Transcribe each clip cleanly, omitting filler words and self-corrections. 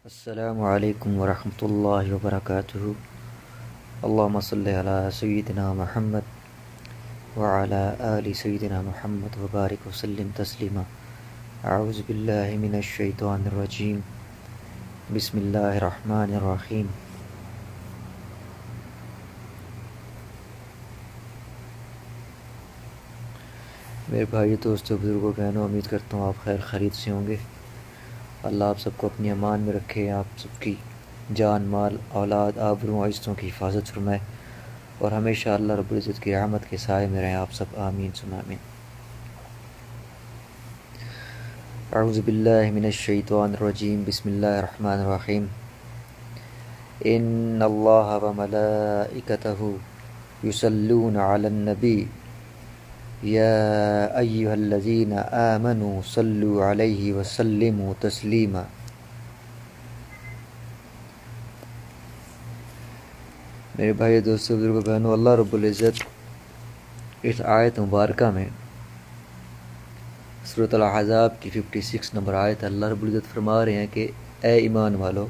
السلام علیکم ورحمۃ اللہ وبرکاتہ۔ اللہم صلی علی سیدنا محمد وعلی آل سیدنا محمد وبارک وسلم تسلیما۔ اعوذ باللہ من الشیطان الرجیم، بسم اللہ الرحمن الرحیم۔ میرے بھائی دوستو بزرگوں بہنوں، امید کرتا ہوں آپ خیر خیریت سے ہوں گے۔ اللہ آپ سب کو اپنی امان میں رکھے، آپ سب کی جان مال اولاد آبرو و عزتوں کی حفاظت فرمائے، اور ہمیشہ اللہ رب العزت کی رحمت کے سائے میں رہیں آپ سب، آمین ثم آمین۔ اعوذ باللہ من الشیطان الرجیم، بسم اللہ الرحمن الرحیم۔ ان اللہ وملائکتہ یصلون علی النبی یا ایہا الذین آمنوا صلوا علیہ وسلموا تسلیما۔ میرے بھائی دوستو بزرگوں بہنوں، اللہ رب العزت اس آیت مبارکہ میں سورۃ الاحزاب کی 56 نمبر آیت، اللہ رب العزت فرما رہے ہیں کہ اے ایمان والو،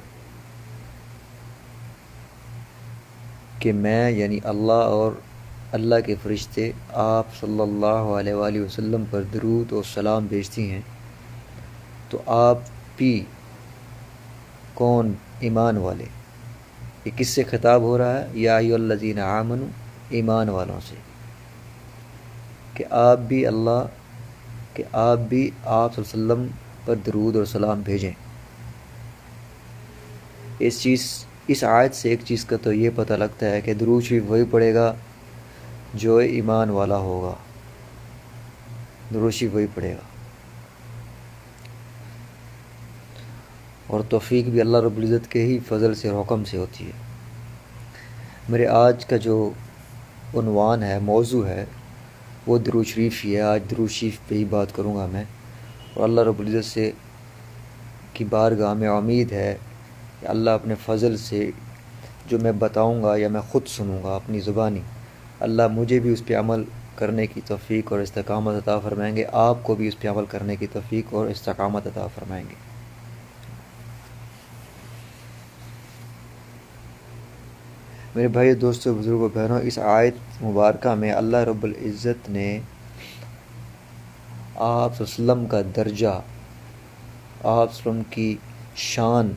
کہ میں یعنی اللہ اور اللہ کے فرشتے آپ صلی اللہ علیہ وآلہ وسلم پر درود و سلام بھیجتی ہیں، تو آپ بھی کون؟ ایمان والے۔ یہ کس سے خطاب ہو رہا ہے؟ یا ایھا الذین آمنوا، ایمان والوں سے، کہ آپ بھی آپ صلی اللہ علیہ وسلم پر درود اور سلام بھیجیں۔ اس آیت سے ایک چیز کا تو یہ پتہ لگتا ہے کہ درود شریف وہی پڑھے گا جو ایمان والا ہوگا، درود شریف وہی پڑھے گا، اور توفیق بھی اللہ رب العزت کے ہی فضل سے اور حکم سے ہوتی ہے۔ میرے آج کا جو عنوان ہے، موضوع ہے، وہ درود شریف ہی ہے۔ آج درود شریف پہ ہی بات کروں گا میں، اور اللہ رب العزت سے کی بارگاہ میں امید ہے کہ اللہ اپنے فضل سے جو میں بتاؤں گا یا میں خود سنوں گا اپنی زبانی، اللہ مجھے بھی اس پہ عمل کرنے کی توفیق اور استقامت عطا فرمائیں گے، آپ کو بھی اس پہ عمل کرنے کی توفیق اور استقامت عطا فرمائیں گے۔ میرے بھائی دوستو بزرگوں بہنوں، اس آیت مبارکہ میں اللہ رب العزت نے آپ صلی اللہ علیہ وسلم کا درجہ، آپ صلی اللہ علیہ وسلم کی شان،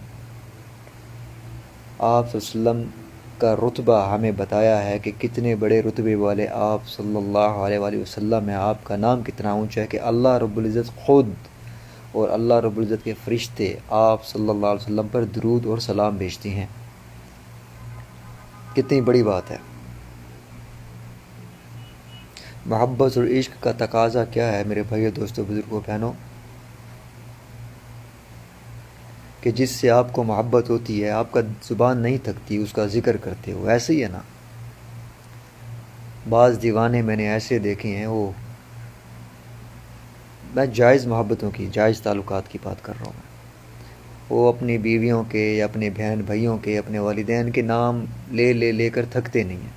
آپ صلی اللہ علیہ وسلم کا رتبہ ہمیں بتایا ہے کہ کتنے بڑے رتبے والے آپ صلی اللہ علیہ وآلہ وسلم ہیں، آپ کا نام کتنا اونچا ہے، کہ اللہ رب العزت خود اور اللہ رب العزت کے فرشتے آپ صلی اللہ علیہ وسلم پر درود اور سلام بھیجتی ہیں۔ کتنی بڑی بات ہے۔ محبت اور عشق کا تقاضا کیا ہے میرے بھائیو دوستو بزرگوں بہنوں؟ کہ جس سے آپ کو محبت ہوتی ہے، آپ کا زبان نہیں تھکتی اس کا ذکر کرتے ہو، ایسے ہی ہے نا۔ بعض دیوانے میں نے ایسے دیکھے ہیں، میں جائز محبتوں کی، جائز تعلقات کی بات کر رہا ہوں، وہ اپنی بیویوں کے یا اپنے بہن بھائیوں کے، اپنے والدین کے نام لے کر تھکتے نہیں ہیں۔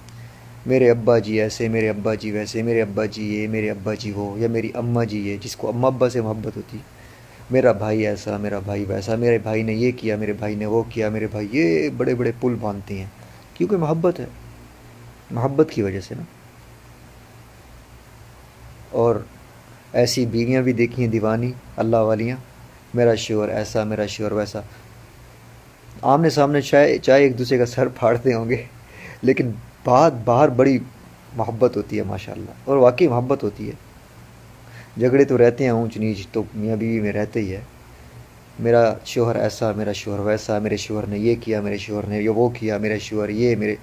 میرے ابا جی ایسے، میرے ابا جی ویسے، میرے ابا جی یہ، میرے ابا جی وہ، یا میری اماں جی یہ، جس کو اماں ابا سے محبت ہوتی، میرا بھائی ایسا، میرا بھائی ویسا، میرے بھائی نے یہ کیا، میرے بھائی نے وہ کیا، میرے بھائی، یہ بڑے بڑے پل باندھتے ہیں، کیونکہ محبت ہے، محبت کی وجہ سے نا۔ اور ایسی بیویاں بھی دیکھی ہیں دیوانی اللہ والیاں، میرا شوہر ایسا، میرا شوہر ویسا، آمنے سامنے چاہے ایک دوسرے کا سر پھاڑتے ہوں گے، لیکن بات باہر بڑی محبت ہوتی ہے ماشاءاللہ، اور واقعی محبت ہوتی ہے۔ جھگڑے تو رہتے ہیں، اونچ نیچ تو میاں بیوی میں رہتے ہی ہے، میرا شوہر ایسا، میرا شوہر ویسا، میرے شوہر نے یہ کیا، میرے شوہر نے یہ وہ کیا، میرے شوہر یہ، میرے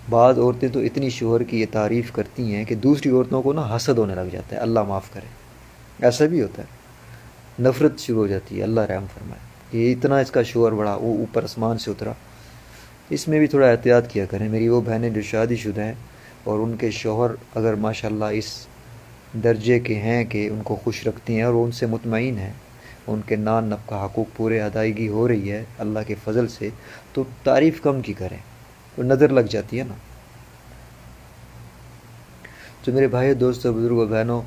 بعض عورتیں تو اتنی شوہر کی یہ تعریف کرتی ہیں کہ دوسری عورتوں کو نا حسد ہونے لگ جاتا ہے، اللہ معاف کرے، ایسا بھی ہوتا ہے، نفرت شروع ہو جاتی ہے، اللہ رحم فرمائے، یہ اتنا اس کا شوہر بڑا، وہ اوپر آسمان سے اترا۔ اس میں بھی تھوڑا احتیاط کیا کریں۔ میری وہ بہنیں جو شادی شدہ ہیں اور ان کے شوہر اگر ماشاءاللہ اس درجے کے ہیں کہ ان کو خوش رکھتی ہیں اور وہ ان سے مطمئن ہیں، ان کے نان نب کا حقوق پورے ادائیگی ہو رہی ہے اللہ کے فضل سے، تو تعریف کم کی کریں، وہ نظر لگ جاتی ہے نا۔ تو میرے بھائی دوستو بزرگوں بہنوں،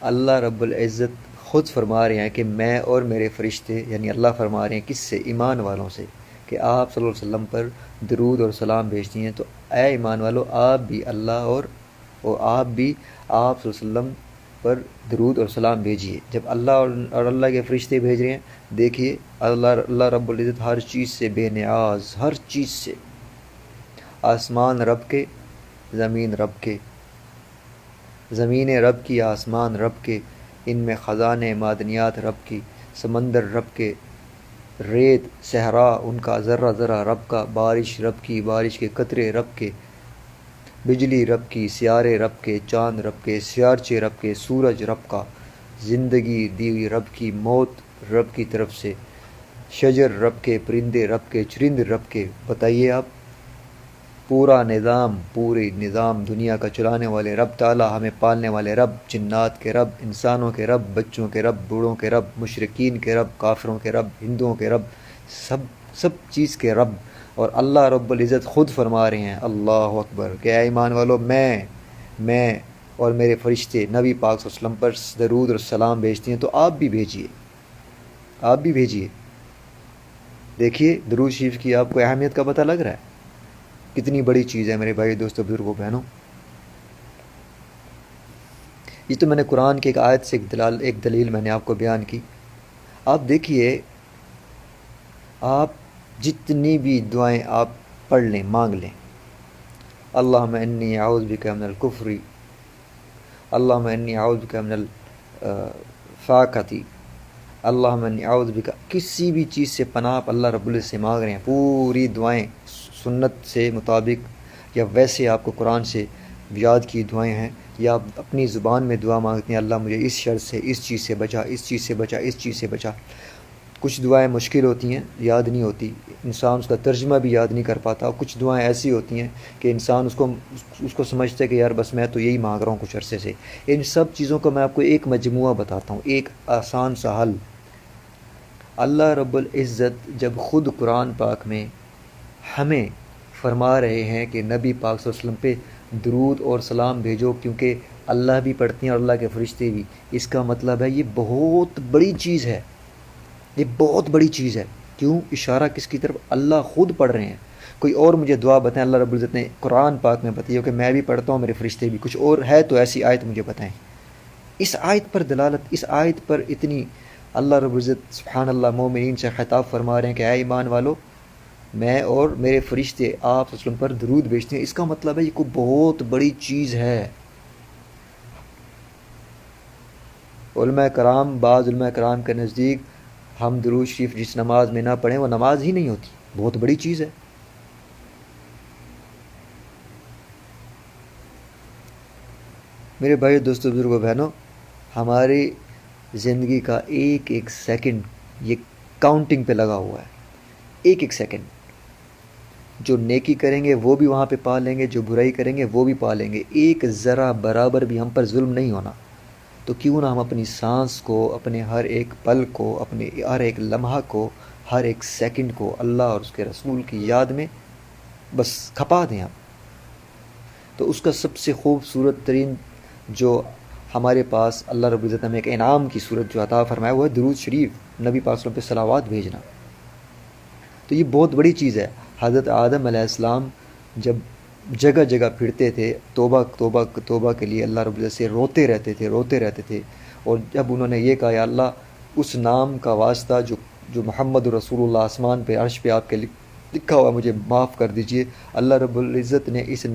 اللہ رب العزت خود فرما رہے ہیں کہ میں اور میرے فرشتے، یعنی اللہ فرما رہے ہیں کس سے؟ ایمان والوں سے، کہ آپ صلی اللہ علیہ وسلم پر درود اور سلام بھیجتی ہیں، تو اے ایمان والو آپ بھی اللہ اور آپ بھی آپ صلی اللہ علیہ وسلم پر درود اور سلام بھیجیے۔ جب اللہ اور اللہ کے فرشتے بھیج رہے ہیں، دیکھیے اللہ رب العزت ہر چیز سے بے نیاز، ہر چیز سے، آسمان رب کے، زمین رب کے، زمین رب کی، آسمان رب کے، ان میں خزانے معدنیات رب کی، سمندر رب کے، ریت صحرا ان کا ذرہ ذرہ رب کا، بارش رب کی، بارش کے قطرے رب کے، بجلی رب کی، سیارے رب کے، چاند رب کے، سیارچے رب کے، سورج رب کا، زندگی دی ہوئی رب کی، موت رب کی طرف سے، شجر رب کے، پرندے رب کے، چرند رب کے۔ بتائیے آپ، پورا نظام، پوری نظام دنیا کا چلانے والے رب تعالیٰ، ہمیں پالنے والے رب، جنات کے رب، انسانوں کے رب، بچوں کے رب، بوڑھوں کے رب، مشرکین کے رب، کافروں کے رب، ہندوؤں کے رب، سب چیز کے رب، اور اللہ رب العزت خود فرما رہے ہیں، اللہ اکبر، کہ اے ایمان والو میں اور میرے فرشتے نبی پاک صلی اللہ علیہ وسلم پر درود اور سلام بھیجتی ہیں، تو آپ بھی بھیجیے، آپ بھی بھیجیے۔ دیکھیے درود شریف کی آپ کو اہمیت کا پتہ لگ رہا ہے، کتنی بڑی چیز ہے میرے بھائی دوستو بزرگوں بہنوں۔ یہ تو میں نے قرآن کی ایک آیت سے ایک دلیل میں نے آپ کو بیان کی۔ آپ دیکھیے، آپ جتنی بھی دعائیں آپ پڑھ لیں، مانگ لیں، اللہم انی اعوذ بک من الکفر، اللہم انی اعوذ بک من الفاقۃ، اللہم انی اعوذ بک، کسی بھی چیز سے پناہ آپ اللہ رب العزت سے مانگ رہے ہیں، پوری دعائیں سنت سے مطابق یا ویسے آپ کو قرآن سے یاد کی دعائیں ہیں، یا آپ اپنی زبان میں دعا مانگتے ہیں، اللہ مجھے اس شر سے، اس چیز سے بچا، اس چیز سے بچا، اس چیز سے بچا۔ کچھ دعائیں مشکل ہوتی ہیں، یاد نہیں ہوتی، انسان اس کا ترجمہ بھی یاد نہیں کر پاتا، اور کچھ دعائیں ایسی ہوتی ہیں کہ انسان اس کو سمجھتا ہے کہ یار بس میں تو یہی مانگ رہا ہوں کچھ عرصے سے۔ ان سب چیزوں کا میں آپ کو ایک مجموعہ بتاتا ہوں، ایک آسان سا حل۔ اللہ رب العزت جب خود قرآن پاک میں ہمیں فرما رہے ہیں کہ نبی پاک صلی اللہ علیہ وسلم پہ درود اور سلام بھیجو، کیونکہ اللہ بھی پڑھتے ہیں اور اللہ کے فرشتے بھی، اس کا مطلب ہے یہ بہت بڑی چیز ہے، یہ بہت بڑی چیز ہے۔ کیوں؟ اشارہ کس کی طرف؟ اللہ خود پڑھ رہے ہیں۔ کوئی اور مجھے دعا بتائیں، اللہ رب العزت نے قرآن پاک میں بتائی ہو کہ میں بھی پڑھتا ہوں، میرے فرشتے بھی، کچھ اور ہے تو ایسی آیت مجھے بتائیں۔ اس آیت پر دلالت، اس آیت پر اتنی اللہ رب العزت سبحان اللہ مومنین سے خطاب فرما رہے ہیں کہ اے ایمان والو، میں اور میرے فرشتے آپ صلی اللہ علیہ وسلم پر درود بھیجتے ہیں، اس کا مطلب ہے یہ کوئی بہت بڑی چیز ہے۔ علماء کرام، بعض علماء کرام کے نزدیک ہم درود شریف جس نماز میں نہ پڑھیں وہ نماز ہی نہیں ہوتی، بہت بڑی چیز ہے۔ میرے بھائی دوستو بزرگوں بہنوں، ہماری زندگی کا ایک ایک سیکنڈ یہ کاؤنٹنگ پہ لگا ہوا ہے، ایک ایک سیکنڈ۔ جو نیکی کریں گے وہ بھی وہاں پہ پا لیں گے، جو برائی کریں گے وہ بھی پا لیں گے، ایک ذرہ برابر بھی ہم پر ظلم نہیں ہونا۔ تو کیوں نہ ہم اپنی سانس کو، اپنے ہر ایک پل کو، اپنے ہر ایک لمحہ کو، ہر ایک سیکنڈ کو اللہ اور اس کے رسول کی یاد میں بس کھپا دیں آپ۔ تو اس کا سب سے خوبصورت ترین جو ہمارے پاس اللہ رب العزت نے ایک انعام کی صورت جو عطا فرمایا وہ ہے درود شریف، نبی پاک صلی اللہ علیہ وسلم پہ صلوات بھیجنا۔ تو یہ بہت بڑی چیز ہے۔ حضرت آدم علیہ السلام جب جگہ جگہ پھرتے تھے، توبہ توبہ توبہ کے لیے اللہ رب العزت سے روتے رہتے تھے، اور جب انہوں نے یہ کہا یا اللہ اس نام کا واسطہ جو محمد رسول اللہ آسمان پہ عرش پہ آپ کے لکھا ہوا مجھے معاف کر دیجئے، اللہ رب العزت نے اس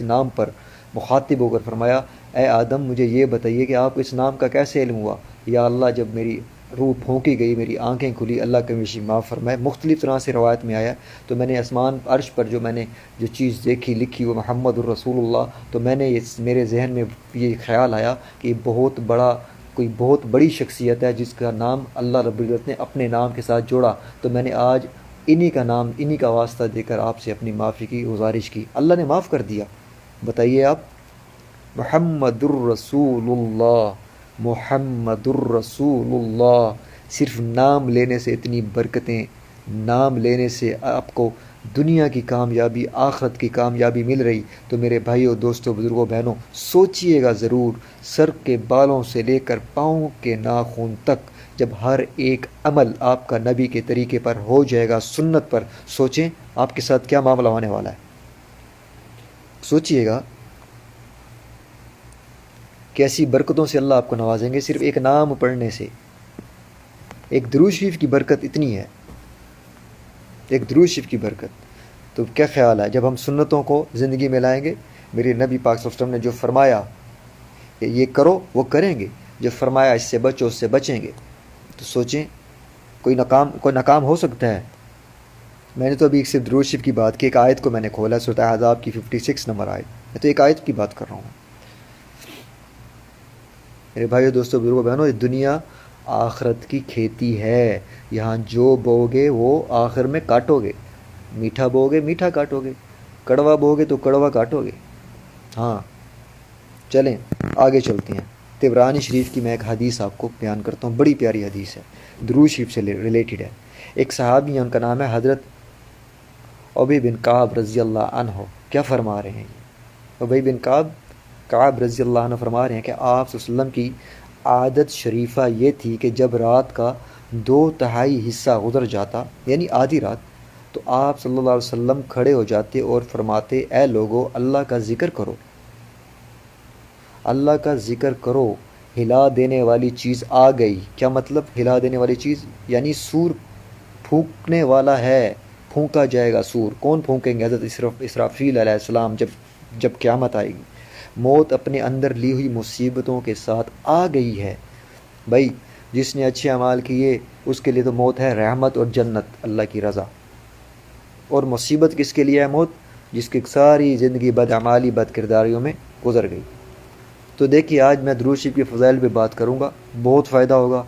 نام پر مخاطب ہو کر فرمایا اے آدم مجھے یہ بتائیے کہ آپ کو اس نام کا کیسے علم ہوا؟ یا اللہ جب میری روح پھونکی گئی، میری آنکھیں کھلی، اللہ کے مجھے معاف فرمائے۔ مختلف طرح سے روایت میں آیا، تو میں نے آسمان عرش پر میں نے جو چیز دیکھی لکھی وہ محمد الرسول اللہ، تو میں نے میرے ذہن میں یہ خیال آیا کہ کوئی بہت بڑی شخصیت ہے جس کا نام اللہ رب العزت نے اپنے نام کے ساتھ جوڑا، تو میں نے آج انہی کا واسطہ دے کر آپ سے اپنی معافی کی گزارش کی، اللہ نے معاف کر دیا۔ بتائیے آپ، محمد الرسول اللہ، محمد الرسول اللہ، صرف نام لینے سے اتنی برکتیں نام لینے سے آپ کو دنیا کی کامیابی آخرت کی کامیابی مل رہی تو میرے بھائیوں دوستوں بزرگوں بہنوں سوچئے گا ضرور، سر کے بالوں سے لے کر پاؤں کے ناخن تک جب ہر ایک عمل آپ کا نبی کے طریقے پر ہو جائے گا، سنت پر، سوچیں آپ کے ساتھ کیا معاملہ ہونے والا ہے۔ سوچئے گا کیسی برکتوں سے اللہ آپ کو نوازیں گے صرف ایک نام پڑھنے سے۔ ایک درود شریف کی برکت اتنی ہے، ایک درود شریف کی برکت۔ تو کیا خیال ہے جب ہم سنتوں کو زندگی میں لائیں گے؟ میرے نبی پاک صلی اللہ علیہ وسلم نے جو فرمایا کہ یہ کرو وہ کریں گے، جو فرمایا اس سے بچو اس سے بچیں گے۔ تو سوچیں کوئی ناکام ہو سکتا ہے؟ میں نے تو ابھی صرف درود شریف کی بات کی، ایک آیت کو میں نے کھولا، سورۃ احزاب کی 56 نمبر آیت، میں تو ایک آیت کی بات کر رہا ہوں۔ میرے بھائیو دوستو بزرگوں بہنوں، یہ دنیا آخرت کی کھیتی ہے، یہاں جو بوگے وہ آخر میں کاٹو گے، میٹھا بوگے میٹھا کاٹو گے، کڑوا بوگے تو کڑوا کاٹو گے۔ ہاں چلیں آگے چلتے ہیں۔ طبرانی شریف کی میں ایک حدیث آپ کو بیان کرتا ہوں، بڑی پیاری حدیث ہے، درود شریف سے ریلیٹڈ ہے۔ ایک صحابی ہیں، ان کا نام ہے حضرت ابی بن کعب رضی اللہ عنہ۔ کیا فرما رہے ہیں یہ؟ ابی بن کعب رضی اللہ عنہ فرما رہے ہیں کہ آپ صلی اللہ علیہ وسلم کی عادت شریفہ یہ تھی کہ جب رات کا 2/3 حصہ گزر جاتا، یعنی آدھی رات، تو آپ صلی اللہ علیہ وسلم کھڑے ہو جاتے اور فرماتے اے لوگو اللہ کا ذکر کرو، اللہ کا ذکر کرو، ہلا دینے والی چیز آ گئی۔ کیا مطلب ہلا دینے والی چیز؟ یعنی سور پھونکنے والا ہے، پھونکا جائے گا سور۔ کون پھونکیں گے؟ حضرت اسرافیل علیہ السلام جب قیامت آئے گی۔ موت اپنے اندر لی ہوئی مصیبتوں کے ساتھ آ گئی ہے۔ بھائی جس نے اچھے اعمال کیے اس کے لیے تو موت ہے رحمت اور جنت، اللہ کی رضا۔ اور مصیبت کس کے لیے ہے موت؟ جس کی ساری زندگی بدعمالی بد کرداریوں میں گزر گئی۔ تو دیکھیے آج میں درود شریف کے فضائل پہ بات کروں گا، بہت فائدہ ہوگا۔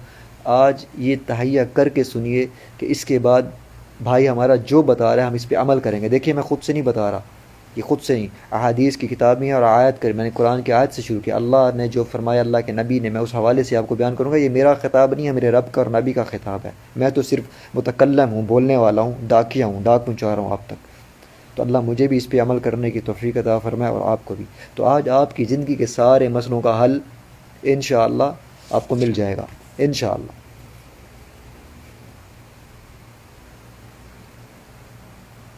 آج یہ تہیہ کر کے سنیے کہ اس کے بعد بھائی ہمارا جو بتا رہا ہے ہم اس پہ عمل کریں گے۔ دیکھیے میں خود سے نہیں بتا رہا، یہ خود سے نہیں، احادیث کی کتاب میں اور آیت کر، میں نے قرآن کی آیت سے شروع کیا، اللہ نے جو فرمایا اللہ کے نبی نے، میں اس حوالے سے آپ کو بیان کروں گا۔ یہ میرا خطاب نہیں ہے، میرے رب کا اور نبی کا خطاب ہے، میں تو صرف متکلم ہوں، بولنے والا ہوں، ڈاکیا ہوں، ڈاک پہنچا رہا ہوں آپ تک۔ تو اللہ مجھے بھی اس پہ عمل کرنے کی توفیق عطا فرمائے اور آپ کو بھی۔ تو آج آپ کی زندگی کے سارے مسئلوں کا حل انشاءاللہ آپ کو مل جائے گا انشاءاللہ۔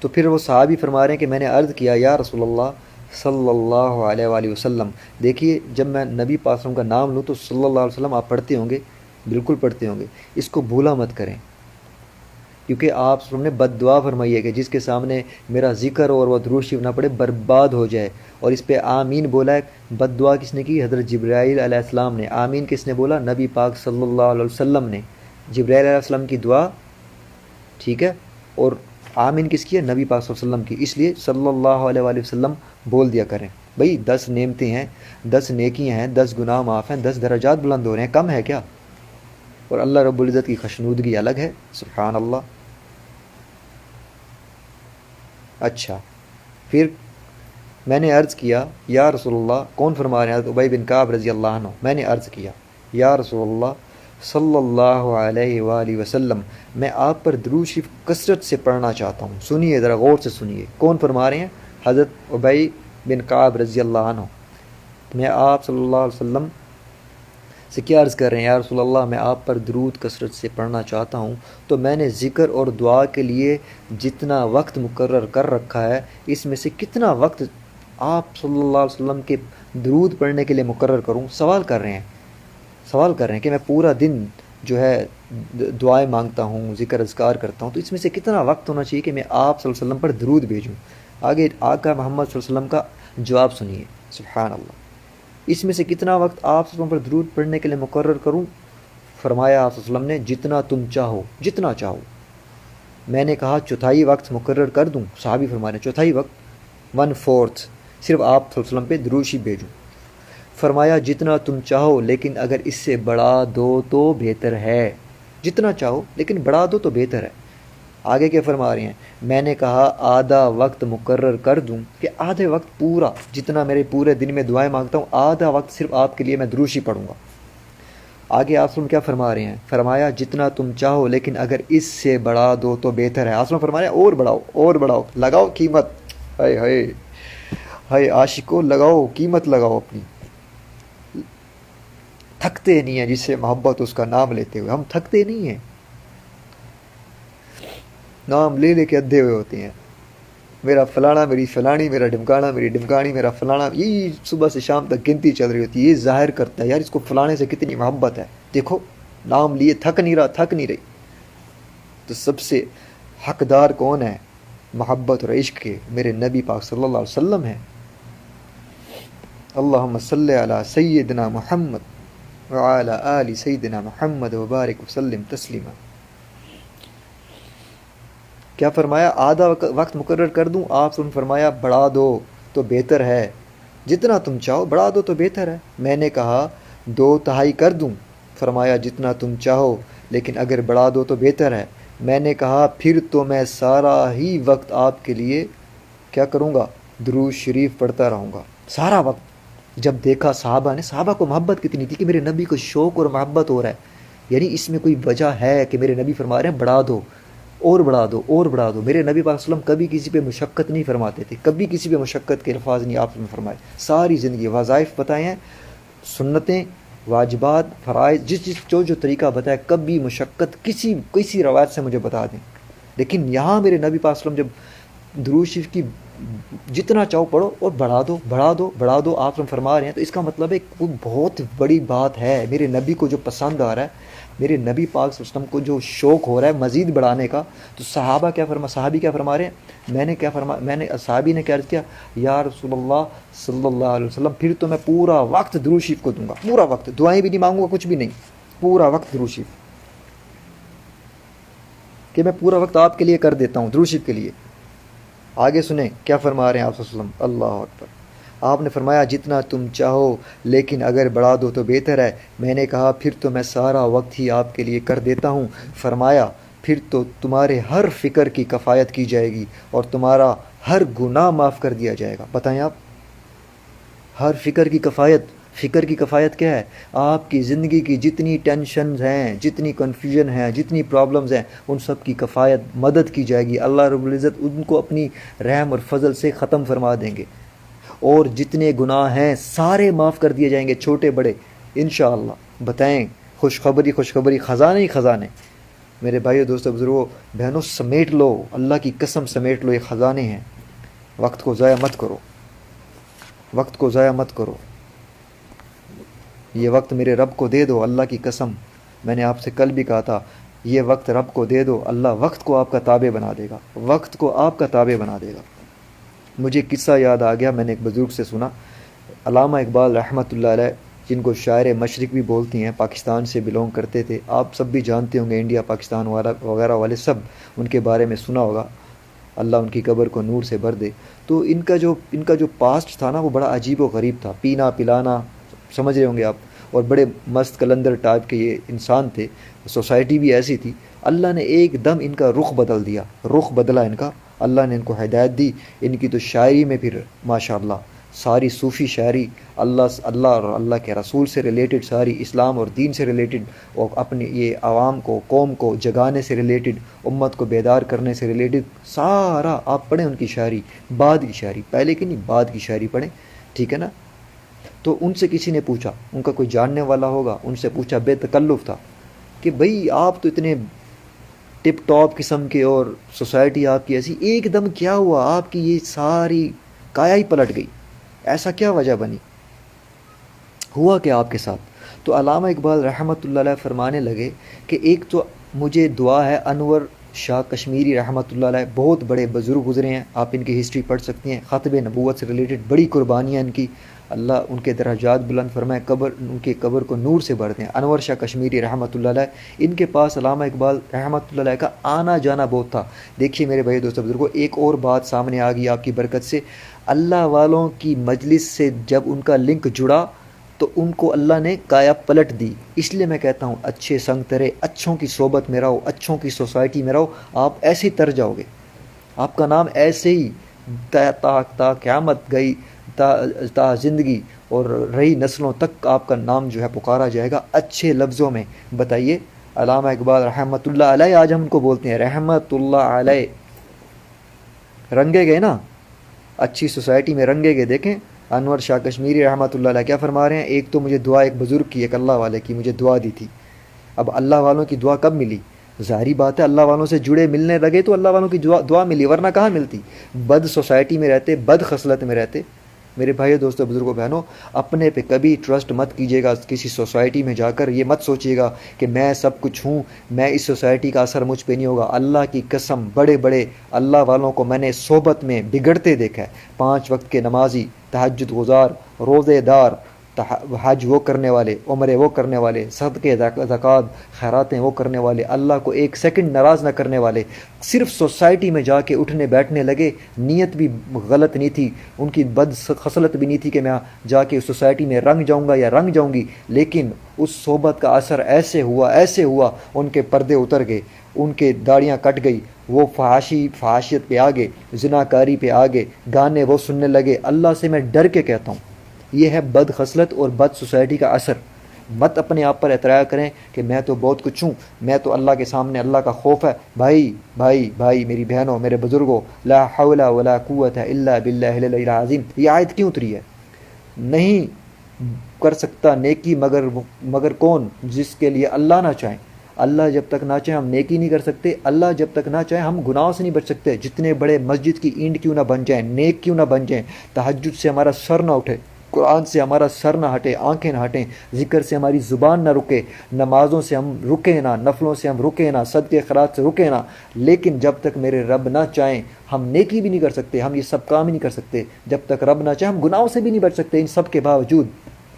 تو پھر وہ صحابی فرما رہے ہیں کہ میں نے عرض کیا یا رسول اللہ صلی اللہ علیہ وآلہ وسلم، دیکھیے جب میں نبی پاک صلی اللہ علیہ وسلم کا نام لوں تو صلی اللہ علیہ وسلم آپ پڑھتے ہوں گے، بالکل پڑھتے ہوں گے، اس کو بھولا مت کریں، کیونکہ آپ صلی اللہ علیہ وسلم نے بد دعا فرمائی ہے کہ جس کے سامنے میرا ذکر اور وہ درود شریف نہ پڑھے برباد ہو جائے۔ اور اس پہ آمین بولا ہے۔ بد دعا کس نے کی؟ حضرت جبرائیل علیہ السلام نے۔ آمین کس نے بولا؟ نبی پاک صلی اللہ علیہ وسلم نے۔ جبرائیل علیہ السلام کی دعا، ٹھیک ہے، اور آمین کس کی ہے؟ نبی پاک صلی اللہ علیہ وسلم کی۔ اس لیے صلی اللہ علیہ وآلہ وسلم بول دیا کریں۔ بھئی 10 نعمتیں ہیں، 10 نیکیاں ہیں، 10 گناہ معاف ہیں، 10 درجات بلند ہو رہے ہیں، کم ہے کیا؟ اور اللہ رب العزت کی خشنودگی الگ ہے، سبحان اللہ۔ اچھا پھر میں نے عرض کیا یا رسول اللہ، کون فرما رہے ہیں؟ حضرت ابی بن کعب رضی اللہ عنہ۔ میں نے عرض کیا یا رسول اللہ صلی اللہ علیہ وآلہ وسلم، میں آپ پر درود شریف کثرت سے پڑھنا چاہتا ہوں۔ سنیے ذرا غور سے سنیے، کون فرما رہے ہیں؟ حضرت ابی بن کعب رضی اللہ عنہ۔ میں آپ صلی اللہ علیہ وسلم سے کیا عرض کر رہے ہیں؟ یا رسول اللہ میں آپ پر درود کثرت سے پڑھنا چاہتا ہوں، تو میں نے ذکر اور دعا کے لیے جتنا وقت مقرر کر رکھا ہے اس میں سے کتنا وقت آپ صلی اللہ علیہ وسلم کے درود پڑھنے کے لیے مقرر کروں؟ سوال کر رہے ہیں کہ میں پورا دن جو ہے دعائیں مانگتا ہوں، ذکر اذکار کرتا ہوں، تو اس میں سے کتنا وقت ہونا چاہیے کہ میں آپ صلی اللہ علیہ وسلم پر درود بھیجوں؟ آگے آقا محمد صلی اللہ علیہ وسلم کا جواب سنیے، سبحان اللہ۔ اس میں سے کتنا وقت آپ صلی اللہ علیہ وسلم پر درود پڑھنے کے لیے مقرر کروں؟ فرمایا آپ صلی اللہ علیہ وسلم نے جتنا تم چاہو، جتنا چاہو۔ میں نے کہا 1/4 وقت مقرر کر دوں؟ صحابی فرما رہے ہیں 1/4 وقت، 1/4 صرف آپ صلی اللہ علیہ وسلم پہ درود شریف بھیجوں؟ فرمایا جتنا تم چاہو، لیکن اگر اس سے بڑھا دو تو بہتر ہے۔ جتنا چاہو لیکن بڑھا دو تو بہتر ہے۔ آگے کیا فرما رہے ہیں؟ میں نے کہا آدھا وقت مقرر کر دوں، کہ آدھے وقت پورا، جتنا میرے پورے دن میں دعائیں مانگتا ہوں آدھا وقت صرف آپ کے لیے میں درود شریف پڑھوں گا۔ آگے آسلم کیا فرما رہے ہیں؟ فرمایا جتنا تم چاہو لیکن اگر اس سے بڑھا دو تو بہتر ہے. آسلم فرما رہے ہیں اور بڑھاؤ اور بڑھاؤ، لگاؤ قیمت. ہائے ہائے ہائے عاشقوں، لگاؤ قیمت، لگاؤ اپنی. تھکتے نہیں ہیں جس سے محبت اس کا نام لیتے ہوئے، ہم تھکتے نہیں ہیں، نام لے لے کے ادھے ہوئے ہوتے ہیں. میرا فلانا، میری فلانی، میرا ڈمکانا، میری ڈمکانی، میرا فلانا، یہی صبح سے شام تک گنتی چل رہی ہوتی ہے. یہ ظاہر کرتا ہے یار اس کو فلانے سے کتنی محبت ہے. دیکھو نام لیے تھک نہیں رہا، تھک نہیں رہی. تو سب سے حقدار کون ہے محبت اور عشق کے؟ میرے نبی پاک صلی اللہ علیہ وسلم ہیں. اللہم صلی علی سیدنا محمد وعلی آل سیدنا محمد وبارک وسلم تسلیما. کیا فرمایا؟ آدھا وقت مقرر کر دوں؟ آپ نے فرمایا بڑھا دو تو بہتر ہے. جتنا تم چاہو بڑھا دو تو بہتر ہے. میں نے کہا 2/3 کر دوں؟ فرمایا جتنا تم چاہو لیکن اگر بڑھا دو تو بہتر ہے. میں نے کہا پھر تو میں سارا ہی وقت آپ کے لیے کیا کروں گا؟ درود شریف پڑھتا رہوں گا سارا وقت. جب دیکھا صحابہ نے، صحابہ کو محبت کتنی تھی کہ میرے نبی کو شوق اور محبت ہو رہا ہے، یعنی اس میں کوئی وجہ ہے کہ میرے نبی فرما رہے ہیں بڑھا دو اور بڑھا دو اور بڑھا دو. میرے نبی پاک صلی اللہ علیہ وسلم کبھی کسی پہ مشقت نہیں فرماتے تھے، کبھی کسی پہ مشقت کے الفاظ نہیں آپ نے فرمائے. ساری زندگی وظائف بتائے ہیں، سنتیں، واجبات، فرائض، جس جو طریقہ بتایا، کبھی مشقت کسی روایت سے مجھے بتا دیں. لیکن یہاں میرے نبی پاک صلی اللہ علیہ وسلم جب درود شریف کی جتنا چاہو پڑھو اور بڑھا دو بڑھا دو بڑھا دو آپ فرما رہے ہیں، تو اس کا مطلب ہے کوئی بہت بڑی بات ہے. میرے نبی کو جو پسند آ رہا ہے، میرے نبی پاک صلی اللہ علیہ وسلم کو جو شوق ہو رہا ہے مزید بڑھانے کا، تو صحابی کیا فرما رہے ہیں؟ میں نے صحابی نے کیا عرض کیا؟ یا رسول اللہ صلی اللہ علیہ وسلم پھر تو میں پورا وقت درود شریف کو دوں گا، پورا وقت، دعائیں بھی نہیں مانگوں گا، کچھ بھی نہیں، پورا وقت درود شریف، کہ میں پورا وقت آپ کے لیے کر دیتا ہوں درود شریف کے لیے. آگے سنیں کیا فرما رہے ہیں آپ صلی اللہ علیہ وسلم. اللہ اکبر. آپ نے فرمایا جتنا تم چاہو لیکن اگر بڑھا دو تو بہتر ہے. میں نے کہا پھر تو میں سارا وقت ہی آپ کے لیے کر دیتا ہوں. فرمایا پھر تو تمہارے ہر فکر کی کفایت کی جائے گی اور تمہارا ہر گناہ معاف کر دیا جائے گا. بتائیں آپ، ہر فکر کی کفایت کیا ہے؟ آپ کی زندگی کی جتنی ٹینشنز ہیں، جتنی کنفیوژن ہیں، جتنی پرابلمز ہیں، ان سب کی کفایت، مدد کی جائے گی. اللہ رب العزت ان کو اپنی رحم اور فضل سے ختم فرما دیں گے، اور جتنے گناہ ہیں سارے معاف کر دیے جائیں گے، چھوٹے بڑے انشاءاللہ. بتائیں، خوشخبری، خزانے ہی خزانے. میرے بھائیو، دوستو، بزرگوں، بہنوں، سمیٹ لو، اللہ کی قسم سمیٹ لو، یہ خزانے ہیں. وقت کو ضائع مت کرو، وقت کو ضائع مت کرو. یہ وقت میرے رب کو دے دو، اللہ کی قسم. میں نے آپ سے کل بھی کہا تھا، یہ وقت رب کو دے دو، اللہ وقت کو آپ کا تابع بنا دے گا، وقت کو آپ کا تابع بنا دے گا. مجھے قصہ یاد آ گیا، میں نے ایک بزرگ سے سنا. علامہ اقبال رحمۃ اللہ علیہ، جن کو شاعر مشرق بھی بولتی ہیں، پاکستان سے بلونگ کرتے تھے. آپ سب بھی جانتے ہوں گے، انڈیا پاکستان وغیرہ والے سب ان کے بارے میں سنا ہوگا. اللہ ان کی قبر کو نور سے بھر دے. تو ان کا جو پاسٹ تھا نا، وہ بڑا عجیب و غریب تھا. پینا پلانا، سمجھ رہے ہوں گے آپ، اور بڑے مست کلندر ٹائپ کے یہ انسان تھے. سوسائٹی بھی ایسی تھی. اللہ نے ایک دم ان کا رخ بدل دیا، رخ بدلا ان کا. اللہ نے ان کو ہدایت دی. ان کی تو شاعری میں پھر ماشاءاللہ ساری صوفی شاعری، اللہ اور اللہ کے رسول سے ریلیٹڈ، ساری اسلام اور دین سے ریلیٹڈ، اور اپنے یہ عوام کو، قوم کو جگانے سے ریلیٹڈ، امت کو بیدار کرنے سے ریلیٹڈ، سارا آپ پڑھیں ان کی شاعری. بعد کی شاعری، پہلے کی نہیں، بعد کی شاعری پڑھیں، ٹھیک ہے نا. تو ان سے کسی نے پوچھا، ان کا کوئی جاننے والا ہوگا، ان سے پوچھا، بے تکلف تھا، کہ بھئی آپ تو اتنے ٹپ ٹاپ قسم کے اور سوسائٹی آپ کی ایسی، ایک دم کیا ہوا؟ آپ کی یہ ساری کایا ہی پلٹ گئی، ایسا کیا وجہ بنی؟ ہوا کہ آپ کے ساتھ؟ تو علامہ اقبال رحمۃ اللہ علیہ فرمانے لگے کہ ایک تو مجھے دعا ہے، انور شاہ کشمیری رحمۃ اللہ علیہ بہت بڑے بزرگ گزرے ہیں، آپ ان کی ہسٹری پڑھ سکتی ہیں، خطب نبوت سے ریلیٹڈ بڑی قربانیاں ان کی. اللہ ان کے درجات بلند فرمائے، ان کے قبر کو نور سے بھر دیں. انور شاہ کشمیری رحمۃ اللہ علیہ، ان کے پاس علامہ اقبال رحمۃ اللہ علیہ کا آنا جانا بہت تھا. دیکھیے میرے بھائی دوستو بزرگوں، ایک اور بات سامنے آ گئی آپ کی برکت سے. اللہ والوں کی مجلس سے جب ان کا لنک جڑا تو ان کو اللہ نے کایا پلٹ دی. اس لیے میں کہتا ہوں، اچھے سنگ ترے، اچھوں کی صحبت میں رہو، اچھوں کی سوسائٹی میں رہو، آپ ایسے ہی تر جاؤ گے. آپ کا نام ایسے ہی تا قیامت گئی، تا زندگی اور رہی نسلوں تک آپ کا نام جو ہے پکارا جائے گا اچھے لفظوں میں. بتائیے علامہ اقبال رحمۃ اللہ علیہ، آج ہم ان کو بولتے ہیں رحمۃ اللہ علیہ، رنگے گئے نا، اچھی سوسائٹی میں رنگے گئے. دیکھیں انور شاہ کشمیری رحمۃ اللہ علیہ کیا فرما رہے ہیں، ایک تو مجھے دعا ایک بزرگ کی، ایک اللہ والے کی مجھے دعا دی تھی. اب اللہ والوں کی دعا کب ملی؟ ظاہری بات ہے اللہ والوں سے جڑے ملنے لگے تو اللہ والوں کی دعا ملی، ورنہ کہاں ملتی؟ بد سوسائٹی میں رہتے، بد خصلت میں رہتے. میرے بھائیو دوستو بزرگوں بہنوں، اپنے پہ کبھی ٹرسٹ مت کیجیے گا. کسی سوسائٹی میں جا کر یہ مت سوچیے گا کہ میں سب کچھ ہوں، میں اس سوسائٹی کا اثر مجھ پہ نہیں ہوگا. اللہ کی قسم بڑے بڑے اللہ والوں کو میں نے صحبت میں بگڑتے دیکھا ہے. 5 وقت کے نمازی، تہجد گزار، روزے دار، حج وہ کرنے والے، عمرے وہ کرنے والے، صدقے زکوٰۃ خیراتیں وہ کرنے والے، اللہ کو ایک سیکنڈ ناراض نہ کرنے والے، صرف سوسائٹی میں جا کے اٹھنے بیٹھنے لگے. نیت بھی غلط نہیں تھی، ان کی بد خصلت بھی نہیں تھی کہ میں جا کے اس سوسائٹی میں رنگ جاؤں گا یا رنگ جاؤں گی، لیکن اس صحبت کا اثر ایسے ہوا ان کے پردے اتر گئے، ان کے داڑیاں کٹ گئی، وہ فحاشیت پہ آگے، زناکاری پہ آگے، گانے وہ سننے لگے. اللہ سے میں ڈر کے کہتا ہوں یہ ہے بد خصلت اور بد سوسائٹی کا اثر. مت اپنے آپ پر اعتراض کریں کہ میں تو بہت کچھ ہوں، میں تو اللہ کے سامنے اللہ کا خوف ہے. بھائی میری بہنوں، میرے بزرگوں، لا حول ولا قوت الا باللہ العلی العظیم. یہ آیت کیوں اتری ہے؟ نہیں کر سکتا نیکی مگر کون؟ جس کے لیے اللہ نہ چاہے. اللہ جب تک نہ چاہے ہم نیکی نہیں کر سکتے، اللہ جب تک نہ چاہے ہم گناہوں سے نہیں بچ سکتے. جتنے بڑے مسجد کی اینٹ کیوں نہ بن جائیں، نیک کیوں نہ بن جائیں، تہجد سے ہمارا سر نہ اٹھے، قرآن سے ہمارا سر نہ ہٹے، آنکھیں نہ ہٹیں، ذکر سے ہماری زبان نہ رکے، نمازوں سے ہم رکیں نہ، نفلوں سے ہم رکیں نہ، صدقے خیرات سے رکیں نہ، لیکن جب تک میرے رب نہ چاہیں ہم نیکی بھی نہیں کر سکتے، ہم یہ سب کام ہی نہیں کر سکتے. جب تک رب نہ چاہے ہم گناہوں سے بھی نہیں بچ سکتے. ان سب کے باوجود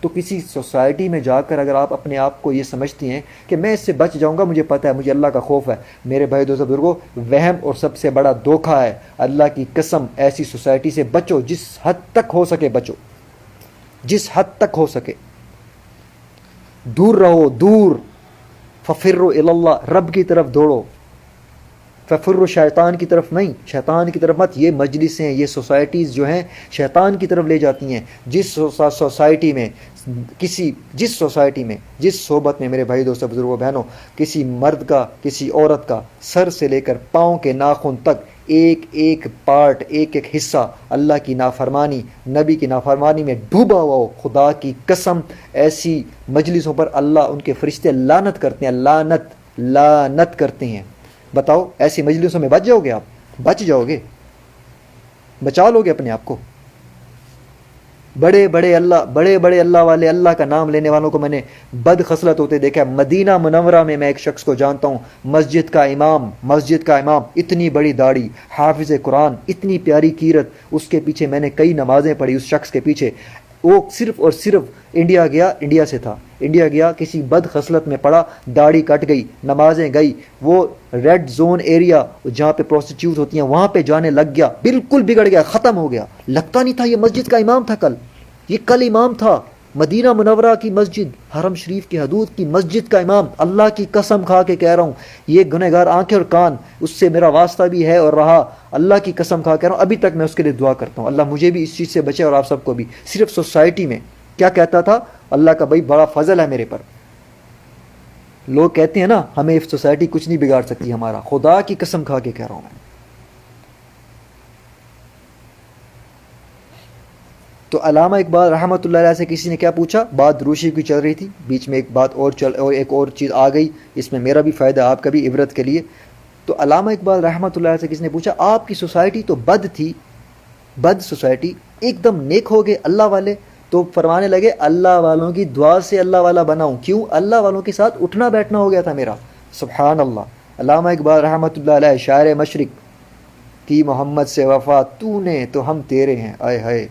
تو کسی سوسائٹی میں جا کر اگر آپ اپنے آپ کو یہ سمجھتی ہیں کہ میں اس سے بچ جاؤں گا، مجھے پتہ ہے، مجھے اللہ کا خوف ہے، میرے بھائی دوستو بزرگوں، وہم اور سب سے بڑا دھوکہ ہے. اللہ کی قسم ایسی سوسائٹی سے بچو، جس حد تک ہو سکے بچو، جس حد تک ہو سکے دور رہو، دور. ففروا الی اللہ، رب کی طرف دوڑو. ففروا شیطان کی طرف نہیں، شیطان کی طرف مت. یہ مجلسیں، یہ سوسائٹیز جو ہیں شیطان کی طرف لے جاتی ہیں. جس سوسائٹی میں جس صحبت میں میرے بھائی دوستو بزرگوں بہنوں کسی مرد کا، کسی عورت کا سر سے لے کر پاؤں کے ناخن تک ایک ایک پارٹ، ایک ایک حصہ اللہ کی نافرمانی، نبی کی نافرمانی میں ڈوبا ہوا ہو، خدا کی قسم ایسی مجلسوں پر اللہ، ان کے فرشتے لعنت کرتے ہیں، لعنت کرتے ہیں. بتاؤ ایسی مجلسوں میں بچ جاؤ گے؟ آپ بچ جاؤ گے؟ بچا لو گے اپنے آپ کو؟ بڑے بڑے اللہ والے، اللہ کا نام لینے والوں کو میں نے بد خصلت ہوتے دیکھا. مدینہ منورہ میں ایک شخص کو جانتا ہوں، مسجد کا امام، اتنی بڑی داڑھی، حافظ قرآن، اتنی پیاری کیرت. اس کے پیچھے میں نے کئی نمازیں پڑھی اس شخص کے پیچھے. وہ صرف اور صرف انڈیا گیا کسی بد خصلت میں پڑا، داڑھی کٹ گئی، نمازیں گئی، وہ ریڈ زون ایریا جہاں پہ پروسٹیٹیوٹ ہوتی ہیں وہاں پہ جانے لگ گیا، بالکل بگڑ گیا، ختم ہو گیا. لگتا نہیں تھا یہ مسجد کا امام تھا یہ کل امام تھا. مدینہ منورہ کی مسجد، حرم شریف کی حدود کی مسجد کا امام. اللہ کی قسم کھا کے کہہ رہا ہوں، یہ گنہگار آنکھیں اور کان، اس سے میرا واسطہ بھی ہے اور رہا. اللہ کی قسم کھا کے کہہ رہا ہوں، ابھی تک میں اس کے لیے دعا کرتا ہوں، اللہ مجھے بھی اس چیز سے بچے اور آپ سب کو بھی. صرف سوسائٹی میں کیا کہتا تھا؟ اللہ کا بھائی بڑا فضل ہے میرے پر. لوگ کہتے ہیں نا ہمیں سوسائٹی کچھ نہیں بگاڑ سکتی ہمارا، خدا کی قسم کھا کے کہہ رہا ہوں میں. تو علامہ اقبال رحمۃ اللہ علیہ سے کسی نے کیا پوچھا، بات دروشی کی چل رہی تھی، بیچ میں ایک بات اور ایک اور چیز آ گئی، اس میں میرا بھی فائدہ، آپ کا بھی عبرت کے لیے. تو علامہ اقبال رحمۃ اللہ علیہ سے کسی نے پوچھا آپ کی سوسائٹی تو بد تھی، بد سوسائٹی، ایک دم نیک ہو گئے اللہ والے. تو فرمانے لگے اللہ والوں کی دعا سے اللہ والا بنا ہوں. کیوں؟ اللہ والوں کے ساتھ اٹھنا بیٹھنا ہو گیا تھا میرا. سبحان اللہ. علامہ اقبال رحمۃ اللہ علیہ، شاعر مشرق، کی محمد سے وفا تو نے تو ہم تیرے ہیں. آئے ہائے،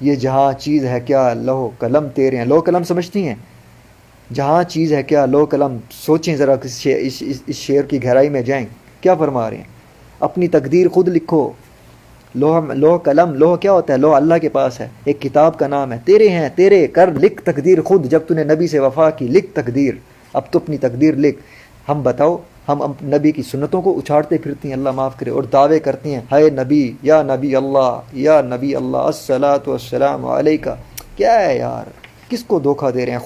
یہ جہاں چیز ہے کیا لوح قلم تیرے ہیں. لوح قلم سمجھتی ہیں؟ جہاں چیز ہے کیا لوح قلم. سوچیں ذرا اس شعر کی گہرائی میں جائیں، کیا فرما رہے ہیں. اپنی تقدیر خود لکھو. لوح قلم، لوح کیا ہوتا ہے؟ لوح اللہ کے پاس ہے، ایک کتاب کا نام ہے. تیرے ہیں، تیرے کر، لکھ تقدیر خود. جب تو نے نبی سے وفا کی، لکھ تقدیر. اب تو اپنی تقدیر لکھ. ہم بتاؤ، ہم نبی کی سنتوں کو اچھاڑتے پھرتے ہیں، اللہ معاف کرے، اور دعوے کرتے ہیں ہائے نبی، یا نبی اللہ، یا نبی اللہ، الصلاۃ والسلام علیکہ. کیا ہے یار؟ کس کو دھوکہ دے رہے ہیں؟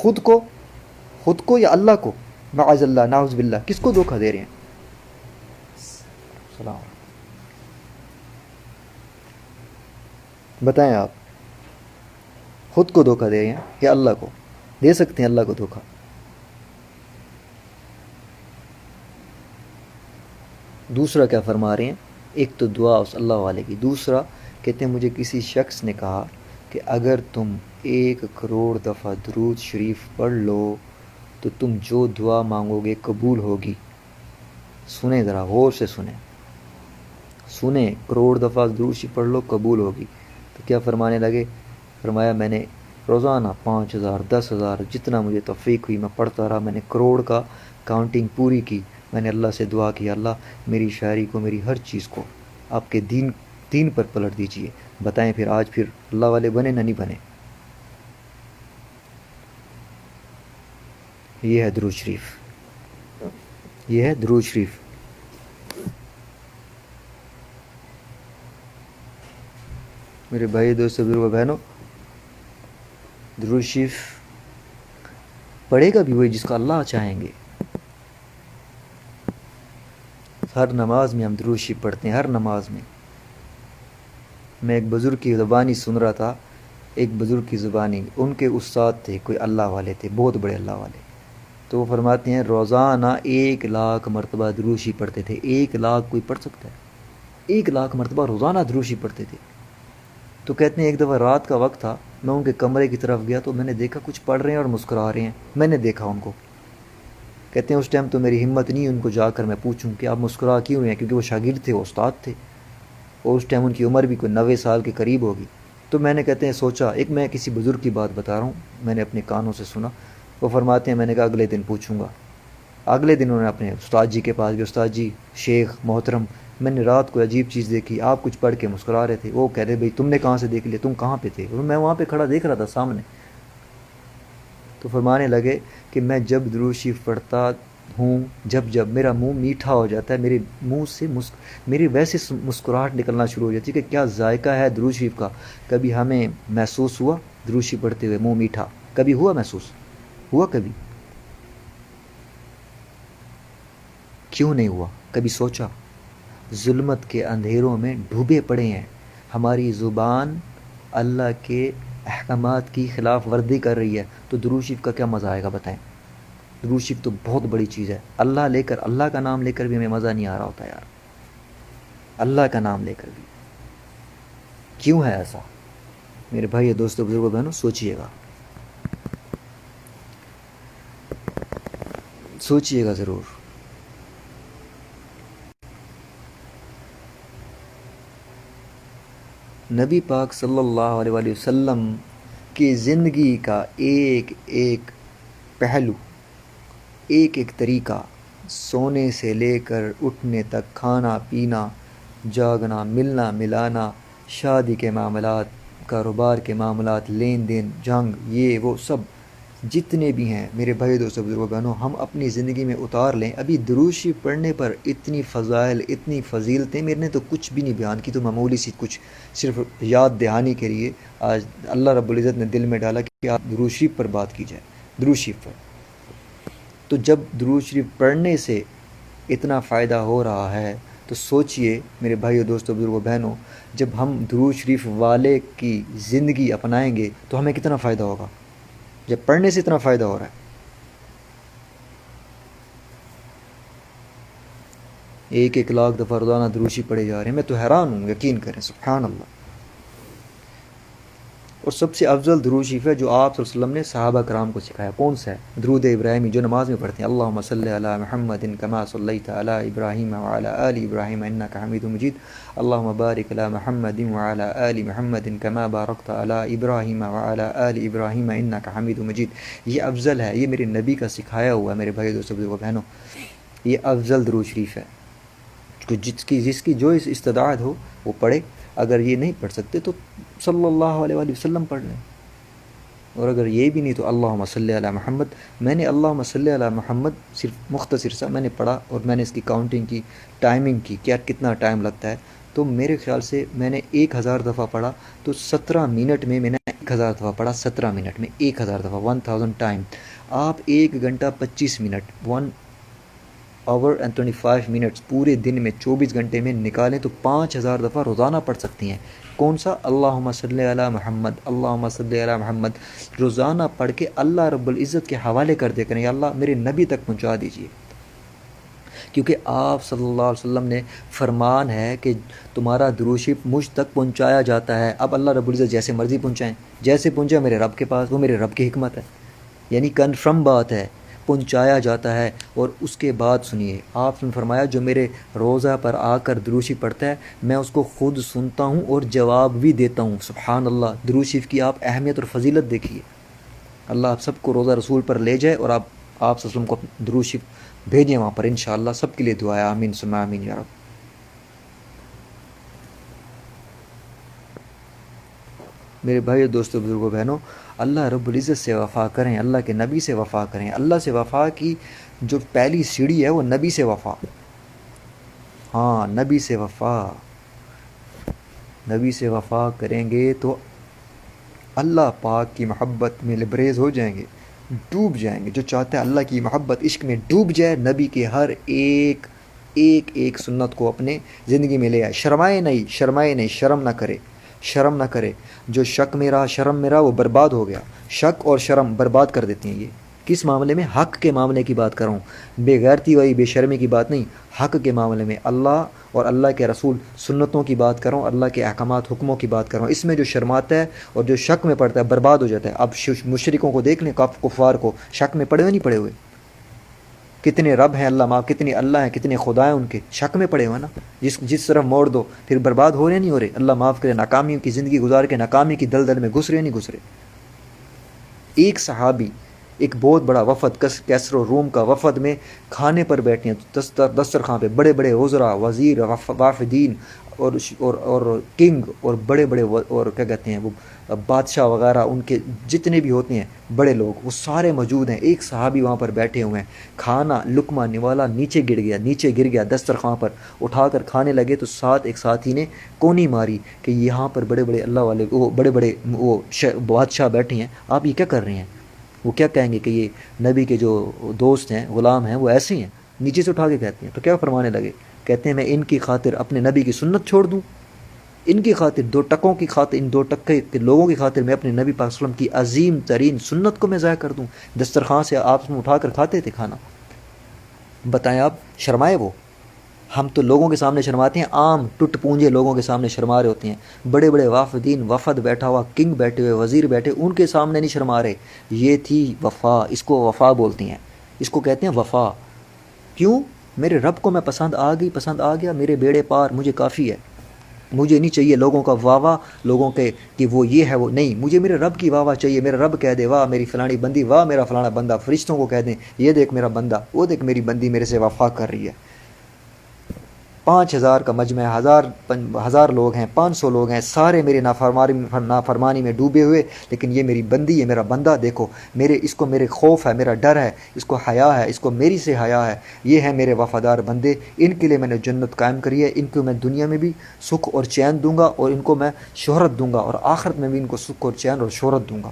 خود کو یا اللہ کو؟ معاذ اللہ، نعوذ باللہ، کس کو دھوکہ دے رہے ہیں؟ سلام، بتائیں آپ، خود کو دھوکہ دے رہے ہیں یا اللہ کو؟ دے سکتے ہیں اللہ کو دھوکہ؟ دوسرا کیا فرما رہے ہیں؟ ایک تو دعا اس اللہ والے کی، دوسرا کہتے ہیں مجھے کسی شخص نے کہا کہ اگر تم 1 کروڑ دفعہ درود شریف پڑھ لو تو تم جو دعا مانگو گے قبول ہوگی۔ سنیں ذرا غور سے سنیں، کروڑ دفعہ درود شریف پڑھ لو قبول ہوگی۔ تو کیا فرمانے لگے؟ فرمایا میں نے روزانہ 5000 10,000 جتنا مجھے توفیق ہوئی میں پڑھتا رہا، میں نے کروڑ کا کاؤنٹنگ پوری کی۔ میں نے اللہ سے دعا کی، اللہ میری شاعری کو، میری ہر چیز کو آپ کے دین پر پلٹ دیجئے۔ بتائیں پھر آج پھر اللہ والے بنے نہ نہیں بنے؟ یہ ہے درود شریف، یہ ہے درود شریف۔ میرے بھائی دوستو بزرگوں بہنوں، درود شریف پڑھے گا بھی وہی جس کا اللہ چاہیں گے۔ ہر نماز میں ہم درود شریف پڑھتے ہیں، ہر نماز میں۔ میں ایک بزرگ کی زبانی سن رہا تھا، ایک بزرگ کی زبانی، ان کے استاد تھے، کوئی اللہ والے تھے، بہت بڑے اللہ والے۔ تو وہ فرماتے ہیں روزانہ 1,00,000 مرتبہ درود شریف پڑھتے تھے۔ 1,00,000 کوئی پڑھ سکتا ہے؟ 1,00,000 مرتبہ روزانہ درود شریف پڑھتے تھے۔ تو کہتے ہیں ایک دفعہ رات کا وقت تھا، میں ان کے کمرے کی طرف گیا تو میں نے دیکھا کچھ پڑھ رہے ہیں اور مسکرا رہے ہیں، میں نے دیکھا ان کو۔ کہتے ہیں اس ٹائم تو میری ہمت نہیں ان کو جا کر میں پوچھوں کہ آپ مسکرا کیوں ہیں، کیونکہ وہ شاگرد تھے، وہ استاد تھے، اور اس ٹائم ان کی عمر بھی کوئی 90 سال کے قریب ہوگی۔ تو میں نے کہتے ہیں سوچا، ایک میں کسی بزرگ کی بات بتا رہا ہوں، میں نے اپنے کانوں سے سنا۔ وہ فرماتے ہیں میں نے کہا اگلے دن پوچھوں گا۔ اگلے دن انہوں نے اپنے استاد جی کے پاس گیا، استاد جی شیخ محترم میں نے رات کو عجیب چیز دیکھی، آپ کچھ پڑھ کے مسکرا رہے تھے۔ وہ کہہ رہے بھائی تم نے کہاں سے دیکھ لیا، تم کہاں پہ تھے؟ اور میں وہاں پہ کھڑا دیکھ رہا تھا سامنے۔ تو فرمانے لگے کہ میں جب درود شریف پڑھتا ہوں، جب میرا منہ میٹھا ہو جاتا ہے، میرے منہ سے میری ویسے مسکراہٹ نکلنا شروع ہو جاتی ہے کہ کیا ذائقہ ہے درود شریف کا۔ کبھی ہمیں محسوس ہوا درود شریف پڑھتے ہوئے منہ میٹھا؟ کبھی ہوا محسوس؟ ہوا کبھی؟ کیوں نہیں ہوا؟ کبھی سوچا؟ ظلمت کے اندھیروں میں ڈوبے پڑے ہیں، ہماری زبان اللہ کے احکامات کی خلاف ورزی کر رہی ہے، تو درود شریف کا کیا مزہ آئے گا بتائیں؟ درود شریف تو بہت بڑی چیز ہے، اللہ کا نام لے کر بھی ہمیں مزہ نہیں آ رہا ہوتا یار، اللہ کا نام لے کر بھی۔ کیوں ہے ایسا؟ میرے بھائی دوستو بزرگوں بہنوں سوچئے گا ضرور۔ نبی پاک صلی اللہ علیہ وآلہ وسلم کی زندگی کا ایک ایک پہلو، ایک ایک طریقہ، سونے سے لے کر اٹھنے تک، کھانا پینا، جاگنا، ملنا ملانا، شادی کے معاملات، کاروبار کے معاملات، لین دین، جنگ، یہ وہ سب جتنے بھی ہیں میرے بھائی دوستو بزرگوں بہنوں، ہم اپنی زندگی میں اتار لیں۔ ابھی درود شریف پڑھنے پر اتنی فضائل، اتنی فضیلتیں، میرے نے تو کچھ بھی نہیں بیان کی، تو معمولی سی کچھ صرف یاد دہانی کے لیے آج اللہ رب العزت نے دل میں ڈالا کہ آپ درود شریف پر بات کی جائے، درود شریف پر۔ تو جب درود شریف پڑھنے سے اتنا فائدہ ہو رہا ہے تو سوچئے میرے بھائیو دوستو بزرگوں بہنوں، جب ہم درود شریف والے کی زندگی اپنائیں گے تو ہمیں کتنا فائدہ ہوگا، جب پڑھنے سے اتنا فائدہ ہو رہا ہے۔ 1,00,000 دفعہ روزانہ درود شریف پڑھے جا رہے ہیں، میں تو حیران ہوں، یقین کریں، سبحان اللہ۔ اور سب سے افضل درود شریف ہے جو آپ صلی اللہ علیہ وسلم نے صحابہ کرام کو سکھایا، کون سا ہے؟ درود ابراہیمی، جو نماز میں پڑھتے ہیں، اللہم صلی علی محمد کما صلیت علی ابراہیم وعلی آل ابراہیم انک حمید مجید، اللہم بارک علی محمد وعلی آل محمد کما بارکت علی ابراہیم وعلی آل ابراہیم انک حمید مجید۔ یہ افضل ہے، یہ میرے نبی کا سکھایا ہوا ہے میرے بھائی دوستو بزرگوں بہنوں، یہ افضل درود شریف ہے۔ جس کی جو استطاعت ہو وہ پڑھے، اگر یہ نہیں پڑھ سکتے تو صلی اللہ علیہ وآلہ وسلم پڑھ لیں، اور اگر یہ بھی نہیں تو اللہم صلی علی محمد۔ میں نے اللہم صلی علی محمد صرف مختصر سا میں نے پڑھا، اور میں نے اس کی کاؤنٹنگ کی، ٹائمنگ کی، کیا کتنا ٹائم لگتا ہے، تو میرے خیال سے میں نے 1,000 دفعہ پڑھا تو 17 منٹ میں میں نے 1000 دفعہ پڑھا 17 منٹ میں، 1000 دفعہ 1000 ٹائم. آپ 1 گھنٹہ 25 منٹ 1 آور اینڈ 25 منٹس پورے دن میں 24 گھنٹے میں نکالیں تو 5000 دفعہ روزانہ پڑھ سکتی ہیں. کون سا؟ اللہم صلی علی محمد، اللہم صلی علی محمد. روزانہ پڑھ کے اللہ رب العزت کے حوالے کر دے کریں، یا اللہ میرے نبی تک پہنچا دیجیے. کیونکہ آپ صلی اللہ علیہ وسلم نے فرمان ہے کہ تمہارا درود شریف مجھ تک پہنچایا جاتا ہے. اب اللہ رب العزت جیسے مرضی پہنچائیں، جیسے پہنچا میرے رب کے پاس، وہ میرے رب کی حکمت ہے. یعنی کنفرم بات ہے، پہنچایا جاتا ہے. اور اس کے بعد سنیے، آپ نے فرمایا جو میرے روزہ پر آ کر درود شریف پڑھتا ہے میں اس کو خود سنتا ہوں اور جواب بھی دیتا ہوں. سبحان اللہ. درود شریف کی آپ اہمیت اور فضیلت دیکھیے. اللہ آپ سب کو روزہ رسول پر لے جائے، اور آپ صلی اللہ علیہ وسلم کو درود شریف بھیجیں وہاں پر انشاءاللہ. سب کے لیے دعا ہے. آمین ثم آمین یا رب. میرے بھائی دوستو بزرگوں بہنوں، اللہ رب العزت سے وفا کریں، اللہ کے نبی سے وفا کریں. اللہ سے وفا کی جو پہلی سیڑھی ہے وہ نبی سے وفا. ہاں، نبی سے وفا. نبی سے وفا کریں گے تو اللہ پاک کی محبت میں لبریز ہو جائیں گے، ڈوب جائیں گے. جو چاہتا ہے اللہ کی محبت عشق میں ڈوب جائے، نبی کے ہر ایک سنت کو اپنے زندگی میں لے آئے. شرمائے نہیں، شرم نہ کرے. جو شک میں رہا، شرم میں رہا، وہ برباد ہو گیا. شک اور شرم برباد کر دیتی ہیں. یہ کس معاملے میں؟ حق کے معاملے کی بات کر رہا ہوں. بے غیرتی والی بے شرمی کی بات نہیں، حق کے معاملے میں اللہ اور اللہ کے رسول سنتوں کی بات کر رہا ہوں، اللہ کے احکامات حکموں کی بات کر رہا ہوں. اس میں جو شرماتا ہے اور جو شک میں پڑتا ہے برباد ہو جاتا ہے. اب مشرکوں کو دیکھ لیں، کفار کو، شک میں پڑے ہوئے نہیں پڑے ہوئے؟ کتنے رب ہیں اللہ معاف، کتنے اللہ ہیں، کتنے خدا ہیں ان کے، شک میں پڑے ہوئے نا. جس طرف موڑ دو پھر برباد ہو رہے نہیں ہو رہے؟ اللہ معاف کرے. ناکامیوں کی زندگی گزار کے ناکامی کی دلدل میں گھس رہے. ایک صحابی ایک بہت بڑا وفد کیسر و روم کا وفد میں کھانے پر بیٹھے ہیں، دسترخوان پہ بڑے بڑے وزراء، وزیر، وافدین اور کنگ اور بڑے بڑے اور کیا کہتے ہیں وہ بادشاہ وغیرہ، ان کے جتنے بھی ہوتے ہیں بڑے لوگ، وہ سارے موجود ہیں. ایک صحابی وہاں پر بیٹھے ہوئے ہیں. کھانا لقمہ نوالا نیچے گر گیا دسترخوان پر. اٹھا کر کھانے لگے تو ایک ساتھی نے کونی ماری کہ یہاں پر بڑے بڑے اللہ والے، وہ بڑے بڑے وہ بادشاہ بیٹھے ہیں، آپ یہ کیا کر رہے ہیں؟ وہ کیا کہیں گے کہ یہ نبی کے جو دوست ہیں، غلام ہیں، وہ ایسے ہیں. نیچے سے اٹھا کے کہتے ہیں. تو کیا فرمانے لگے؟ کہتے ہیں میں ان کی خاطر اپنے نبی کی سنت چھوڑ دوں؟ ان کی خاطر، 2 ٹکوں کی خاطر، ان 2 ٹکے کے لوگوں کی خاطر میں اپنے نبی پاک صلی اللہ علیہ وسلم کی عظیم ترین سنت کو میں ضائع کر دوں؟ دسترخوان سے آپ اٹھا کر کھاتے تھے کھانا. بتائیں آپ، شرمائے وہ؟ ہم تو لوگوں کے سامنے شرماتے ہیں، عام ٹٹ پونجے لوگوں کے سامنے شرما رہے ہوتے ہیں. بڑے بڑے وافدین، وفد بیٹھا ہوا، کنگ بیٹھے ہوئے، وزیر بیٹھے، ان کے سامنے نہیں شرما رہے. یہ تھی وفا. اس کو وفا بولتی ہیں، اس کو کہتے ہیں وفا. کیوں؟ میرے رب کو میں پسند آ گیا، میرے بیڑے پار، مجھے کافی ہے. مجھے نہیں چاہیے لوگوں کا واہ، لوگوں کے کہ وہ یہ ہے وہ نہیں. مجھے میرے رب کی واہ چاہیے. میرا رب کہہ دے واہ میری فلانی بندی، واہ میرا فلانا بندہ. فرشتوں کو کہہ دیں یہ دیکھ میرا بندہ، وہ دیکھ میری بندی میرے سے وفا کر رہی ہے. 5000 کا مجمع ہے، 1000 لوگ ہیں، 500 لوگ ہیں، سارے میرے نافرمانی میں ڈوبے ہوئے، لیکن یہ میری بندی ہے، میرا بندہ دیکھو، اس کو میرے خوف ہے، میرا ڈر ہے، اس کو حیا ہے، اس کو میری سے حیا ہے. یہ ہے میرے وفادار بندے. ان کے لیے میں نے جنت قائم کری ہے. ان کو میں دنیا میں بھی سکھ اور چین دوں گا، اور ان کو میں شہرت دوں گا، اور آخرت میں بھی ان کو سکھ اور چین اور شہرت دوں گا.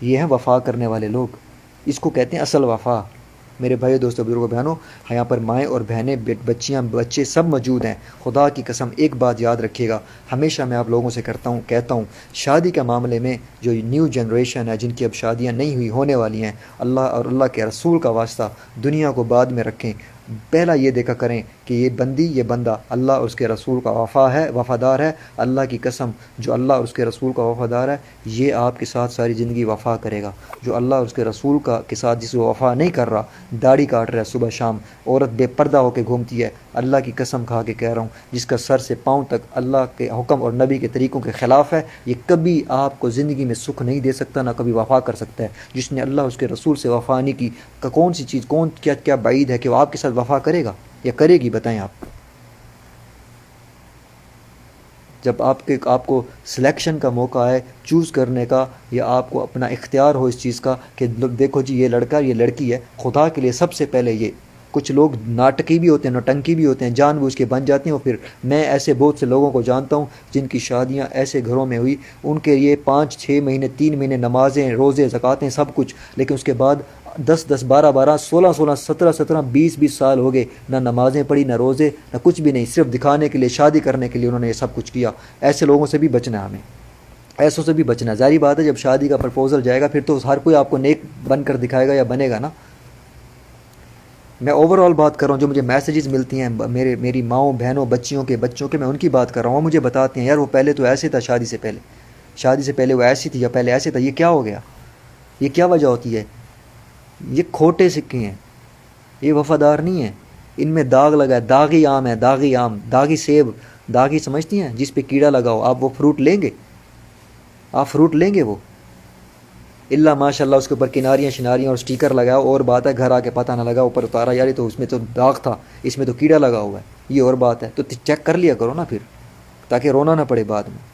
یہ ہیں وفا کرنے والے لوگ. اس کو کہتے ہیں اصل وفا. میرے بھائی دوستو بزرگوں بہنوں، یہاں پر مائیں اور بہنیں، بچیاں، بچے سب موجود ہیں. خدا کی قسم ایک بات یاد رکھیے گا، ہمیشہ میں آپ لوگوں سے کہتا ہوں شادی کے معاملے میں جو نیو جنریشن ہے، جن کی اب شادیاں نہیں ہوئی، ہونے والی ہیں، اللہ اور اللہ کے رسول کا واسطہ دنیا کو بعد میں رکھیں. پہلا یہ دیکھا کریں کہ یہ بندی، یہ بندہ اللہ اور اس کے رسول کا وفادار ہے. اللہ کی قسم جو اللہ اور اس کے رسول کا وفادار ہے، یہ آپ کے ساتھ ساری زندگی وفا کرے گا. جو اللہ اور اس کے رسول کے ساتھ جس کو وفا نہیں کر رہا، داڑھی کاٹ رہا ہے صبح شام، عورت بے پردہ ہو کے گھومتی ہے، اللہ کی قسم کھا کے کہہ رہا ہوں، جس کا سر سے پاؤں تک اللہ کے حکم اور نبی کے طریقوں کے خلاف ہے، یہ کبھی آپ کو زندگی میں سکھ نہیں دے سکتا، نہ کبھی وفا کر سکتا ہے. جس نے اللہ اور اس کے رسول سے وفا نہیں کی، کون سی چیز، کیا بعید ہے کہ وہ آپ کے ساتھ وفا کرے گا یا کرے گی؟ بتائیں آپ. جب آپ کو سلیکشن کا موقع آئے، چوز کرنے کا، یا آپ کو اپنا اختیار ہو اس چیز کا کہ دیکھو جی یہ لڑکا، یہ لڑکی ہے، خدا کے لیے سب سے پہلے یہ کچھ لوگ ناٹکی بھی ہوتے ہیں، نوٹنکی بھی ہوتے ہیں، جان بوجھ کے بن جاتے ہیں. اور پھر میں ایسے بہت سے لوگوں کو جانتا ہوں جن کی شادیاں ایسے گھروں میں ہوئی، ان کے لیے 5-6 مہینے 3 مہینے نمازیں، روزے، زکاتیں، سب کچھ، لیکن اس کے بعد 10-10 12-12 16-16 17-17 20-20 سال ہو گئے، نہ نمازیں پڑھی، نہ روزے، نہ کچھ بھی نہیں، صرف دکھانے کے لیے، شادی کرنے کے لیے انہوں نے یہ سب کچھ کیا. ایسے لوگوں سے بھی بچنا ہے ہمیں، ایسوں سے بھی بچنا ہے. ظاہری بات ہے جب شادی کا پرپوزل جائے گا پھر تو ہر کوئی آپ کو نیک بن کر دکھائے گا یا بنے گا نا. میں اوور آل بات کر رہا ہوں، جو مجھے میسیجز ملتی ہیں میری ماؤں، بہنوں، بچوں کے میں ان کی بات کر رہا ہوں. وہ مجھے بتاتے ہیں یار وہ پہلے تو ایسے تھا، شادی سے پہلے وہ ایسی تھی، یا پہلے ایسے تھا، یہ کیا ہو گیا، یہ کیا وجہ ہوتی ہے؟ یہ کھوٹے سکے ہیں، یہ وفادار نہیں ہیں، ان میں داغ لگا ہے. داغی آم ہے، داغی آم، داغی سیب، داغی سمجھتی ہیں جس پہ کیڑا لگاؤ آپ وہ فروٹ لیں گے؟ آپ فروٹ لیں گے وہ؟ اللہ ماشاء اللہ اس کے اوپر کناریاں شناریاں اور سٹیکر لگاؤ، اور بات ہے، گھر آ کے پتہ نہ لگا اوپر اتارا یار یہ تو اس میں تو داغ تھا، اس میں تو کیڑا لگا ہوا ہے، یہ اور بات ہے. تو چیک کر لیا کرو نا پھر، تاکہ رونا نہ پڑے بعد میں.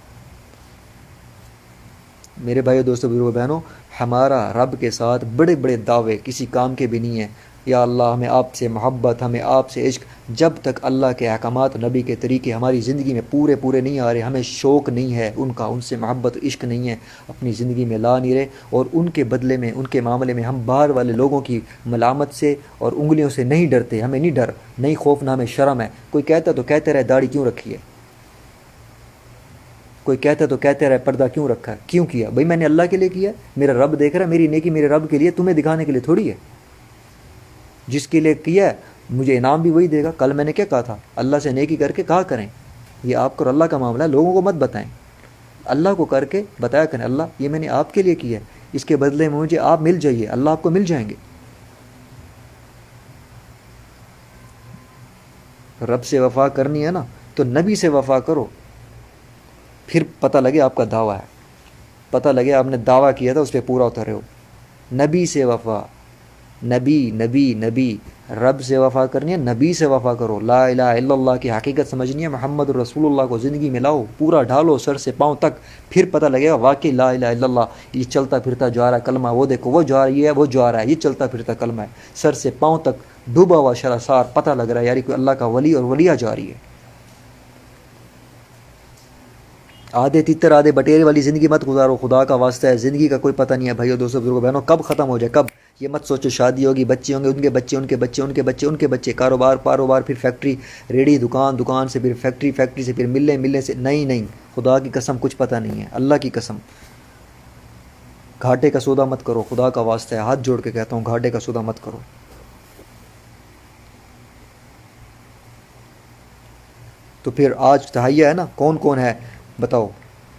میرے بھائیو، دوستو، بزرگو، بہنوں، ہمارا رب کے ساتھ بڑے بڑے دعوے کسی کام کے بھی نہیں ہیں. یا اللہ ہمیں آپ سے محبت، ہمیں آپ سے عشق، جب تک اللہ کے احکامات، نبی کے طریقے ہماری زندگی میں پورے نہیں آ رہے، ہمیں شوق نہیں ہے ان کا، ان سے محبت عشق نہیں ہے، اپنی زندگی میں لا نہیں رہے، اور ان کے بدلے میں، ان کے معاملے میں ہم باہر والے لوگوں کی ملامت سے اور انگلیوں سے نہیں ڈرتے. ہمیں نہیں ڈر، نہیں خوف، نہ ہمیں شرم ہے. کوئی کہتا تو کہتے رہے داڑھی کیوں رکھی ہے، کوئی کہتا تو کہتے رہے پردہ کیوں رکھا ہے، کیوں کیا؟ بھئی میں نے اللہ کے لیے کیا ہے، میرا رب دیکھ رہا ہے، میری نیکی میرے رب کے لیے، تمہیں دکھانے کے لیے تھوڑی ہے. جس کے لیے کیا ہے مجھے انعام بھی وہی دے گا. کل میں نے کیا کہا تھا، اللہ سے نیکی کر کے کہا کریں، یہ آپ کو اللہ کا معاملہ ہے، لوگوں کو مت بتائیں، اللہ کو کر کے بتایا کریں اللہ یہ میں نے آپ کے لیے کیا ہے، اس کے بدلے میں مجھے آپ مل جائیے، اللہ آپ کو مل جائیں گے. رب سے وفا کرنی ہے نا تو نبی سے وفا کرو، پھر پتہ لگے آپ کا دعویٰ ہے، پتہ لگے آپ نے دعویٰ کیا تھا اس پہ پورا اترے ہو. نبی سے وفا، نبی رب سے وفا کرنی ہے، نبی سے وفا کرو. لا الہ الا اللہ کی حقیقت سمجھنی ہے، محمد رسول اللہ کو زندگی میں لاؤ، پورا ڈھالو سر سے پاؤں تک، پھر پتہ لگے گا واقعی لا الہ الا اللہ یہ چلتا پھرتا جا رہا ہے کلمہ. وہ دیکھو وہ جا رہی ہے، وہ جا رہا ہے، یہ چلتا پھرتا کلمہ ہے، سر سے پاؤں تک ڈوبا ہوا شراسار، پتہ لگ رہا ہے یاری کوئی اللہ کا ولی اور ولیہ جا رہی ہے. آدھے تیتر آدھے بٹیرے والی زندگی مت گزارو، خدا کا واسطہ ہے. زندگی کا کوئی پتہ نہیں ہے بھائیو، دوستو، بزرگو، بہنوں، کب ختم ہو جائے، کب. یہ مت سوچو شادی ہوگی، بچے ہوں گے، ان کے بچے، ان کے بچے، ان کے بچے، ان کے بچے، کاروبار، پھر فیکٹری، ریڑھی، دکان سے پھر فیکٹری سے پھر ملنے سے. نہیں، خدا کی قسم کچھ پتہ نہیں ہے، اللہ کی قسم. گھاٹے کا سودا مت کرو، خدا کا واسطہ ہے، ہاتھ جوڑ کے کہتا ہوں گھاٹے کا سودا مت کرو. تو پھر آج تہیہ ہے نا، کون ہے بتاؤ،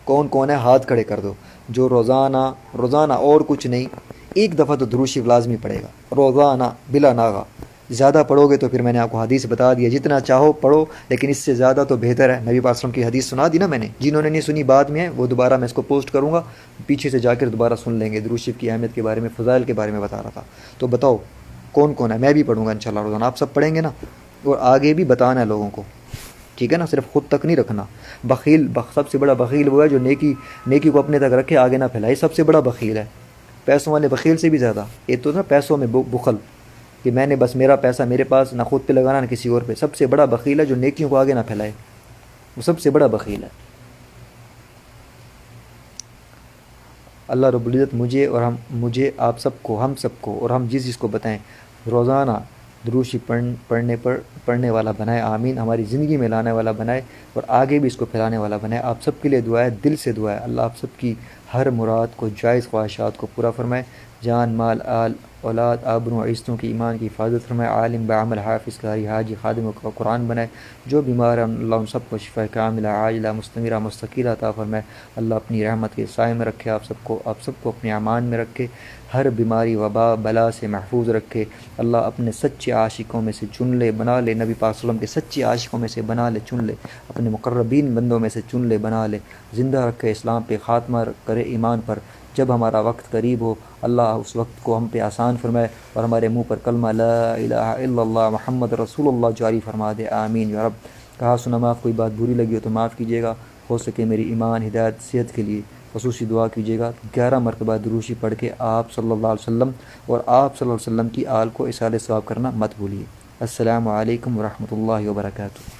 کون ہے، ہاتھ کھڑے کر دو جو روزانہ اور کچھ نہیں، ایک دفعہ تو درود شریف لازمی پڑے گا روزانہ بلا ناغہ. زیادہ پڑھو گے تو پھر میں نے آپ کو حدیث بتا دیا، جتنا چاہو پڑھو، لیکن اس سے زیادہ تو بہتر ہے. نبی پاک صلی اللہ علیہ وسلم کی حدیث سنا دی نا میں نے، جنہوں نے نہیں سنی بعد میں وہ دوبارہ میں اس کو پوسٹ کروں گا، پیچھے سے جا کر دوبارہ سن لیں گے. درود شریف کی اہمیت کے بارے میں، فضائل کے بارے میں بتا رہا تھا. تو بتاؤ کون ہے، میں بھی پڑھوں گا انشاءاللہ روزانہ، آپ سب پڑھیں گے نا، اور آگے بھی بتانا ہے لوگوں کو، ٹھیک ہے نا، صرف خود تک نہیں رکھنا. سب سے بڑا بخیل وہ ہے جو نیکی کو اپنے تک رکھے، آگے نہ پھیلائے، سب سے بڑا بخیل ہے. پیسوں والے بخیل سے بھی زیادہ، یہ تو نا پیسوں میں بخل کہ میں نے بس میرا پیسہ میرے پاس، نہ خود پہ لگانا نہ کسی اور پہ. سب سے بڑا بخیل ہے جو نیکیوں کو آگے نہ پھیلائے، وہ سب سے بڑا بخیل ہے. اللہ رب العزت مجھے آپ سب کو، ہم سب کو، اور ہم جس کو بتائیں روزانہ درود شریف پڑھنے والا بنائے. آمین. ہماری زندگی میں لانے والا بنائے، اور آگے بھی اس کو پھیلانے والا بنائے. آپ سب کے لیے دعا ہے، دل سے دعا ہے، اللہ آپ سب کی ہر مراد کو، جائز خواہشات کو پورا فرمائے. جان، مال، آل، اولاد، آبرو و عزتوں کی، ایمان کی حفاظت فرمائے. عالم بعمل، حافظ قاری، حاجی، خادم و قرآن بنائے. جو بیمار ہیں اللہ ان سب کو شفا کاملہ عاجلہ مستمرہ مستقیلہ عطا فرمائے. اللہ اپنی رحمت کے سائے میں رکھے آپ سب کو اپنے امان میں رکھے، ہر بیماری وبا بلا سے محفوظ رکھے. اللہ اپنے سچے عاشقوں میں سے چن لے، بنا لے. نبی پاک صلی اللہ علیہ وسلم کے سچے عاشقوں میں سے بنا لے، چن لے. اپنے مقربین بندوں میں سے چن لے، بنا لے. زندہ رکھے، اسلام پہ خاتمہ کرے، ایمان پر. جب ہمارا وقت قریب ہو اللہ اس وقت کو ہم پہ آسان فرمائے، اور ہمارے منہ پر کلمہ لا الہ الا اللہ محمد رسول اللہ جاری فرما دے. آمین یا رب. کہا سنا معاف، کوئی بات بری لگی ہو تو معاف کیجیے گا. ہو سکے میری ایمان، ہدایت، صحت کے لیے خصوصی دعا کیجیے گا. 11 مرتبہ درود شریف پڑھ کے آپ صلی اللہ علیہ وسلم اور آپ صلی اللہ علیہ وسلم کی آل کو اصالہ ثواب کرنا مت بھولیے. السلام علیکم ورحمۃ اللہ وبرکاتہ.